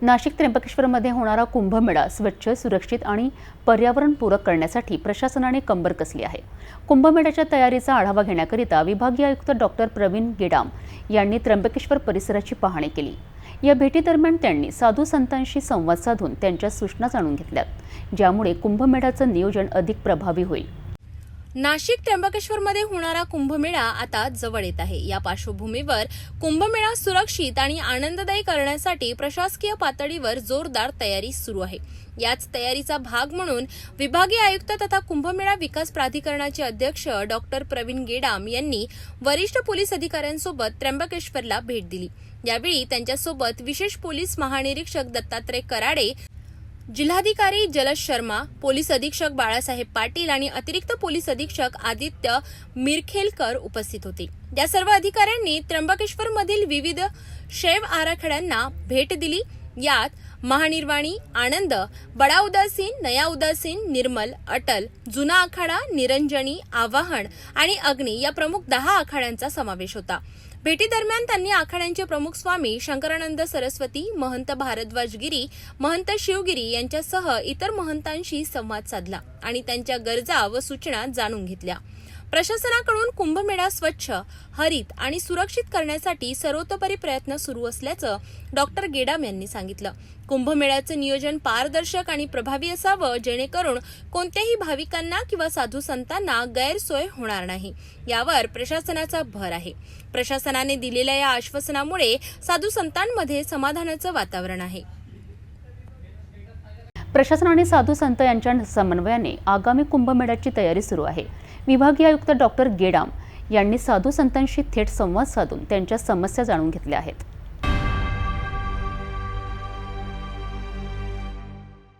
नाशिक त्र्यंबकेश्वरमध्ये होणारा कुंभमेळा स्वच्छ, सुरक्षित आणि पर्यावरणपूरक करण्यासाठी प्रशासनाने कंबर कसली आहे। कुंभमेळ्याच्या तयारीचा आढावा घेण्याकरिता विभागीय आयुक्त डॉक्टर प्रवीण गेडाम यांनी त्र्यंबकेश्वर परिसराची पाहणी केली। या भेटीदरम्यान त्यांनी साधू संतांशी संवाद साधून त्यांच्या सूचना जाणून घेतल्यात, ज्यामुळे कुंभमेळ्याचं नियोजन अधिक प्रभावी होईल। नाशिक त्र्यंबकेश्वरमध्ये होणारा कुंभमेळा आता जवळ येत आहे। या पार्श्वभूमीवर कुंभमेळा सुरक्षित आणि आनंददायी करण्यासाठी प्रशासकीय पातळीवर जोरदार तयारी सुरू आहे। याच तयारीचा भाग म्हणून विभागीय आयुक्त तथा कुंभमेळा विकास प्राधिकरणाचे अध्यक्ष डॉक्टर प्रवीण गेडाम यांनी वरिष्ठ पोलीस अधिकाऱ्यांसोबत त्र्यंबकेश्वरला भेट दिली। यावेळी त्यांच्यासोबत विशेष पोलीस महानिरीक्षक दत्तात्रय कराडे, जिल्हाधिकारी जलज शर्मा, पोलीस अधीक्षक बाळासाहेब पाटील आणि अतिरिक्त पोलीस अधीक्षक आदित्य मिरखेलकर उपस्थित होते। या सर्व अधिकाऱ्यांनी त्र्यंबकेश्वरमधील विविध शैव आराखड्यांना भेट दिली। यात महानिर्वाणी, आनंद, बडा उदासीन, नया उदासीन, निर्मल, अटल, जुना आखाडा, निरंजनी, आवाहन आणि अग्नी या प्रमुख 10 आखाड्यांचा समावेश होता। भेटीदरम्यान त्यांनी आखाड्यांचे प्रमुख स्वामी शंकरानंद सरस्वती, महंत भारद्वाज गिरी, महंत शिवगिरी यांच्यासह इतर महंतांशी संवाद साधला आणि त्यांच्या गरजा व सूचना जाणून घेतल्या। प्रशासनाकडून कुंभमेळा स्वच्छ, हरित आणि सुरक्षित करण्यासाठी सर्वतोपरी प्रयत्न सुरू असल्याचं डॉक्टर गेडाम यांनी सांगितलं। कुंभमेळ्याचं नियोजन पारदर्शक आणि प्रभावी असावं, जेणेकरून कोणत्याही भाविकांना किंवा साधू संतांना गैरसोय होणार नाही, यावर प्रशासनाचा भर आहे। प्रशासनाने दिलेल्या या आश्वासनामुळे साधू संतांमध्ये समाधानाचं वातावरण आहे। प्रशासन आणि साधू संत यांच्या समन्वयाने आगामी कुंभमेळ्याची तयारी सुरू आहे। विभागीय आयुक्त डॉक्टर गेडाम यांनी साधू संतांशी थेट संवाद साधून त्यांच्या समस्या जाणून घेतल्या आहेत।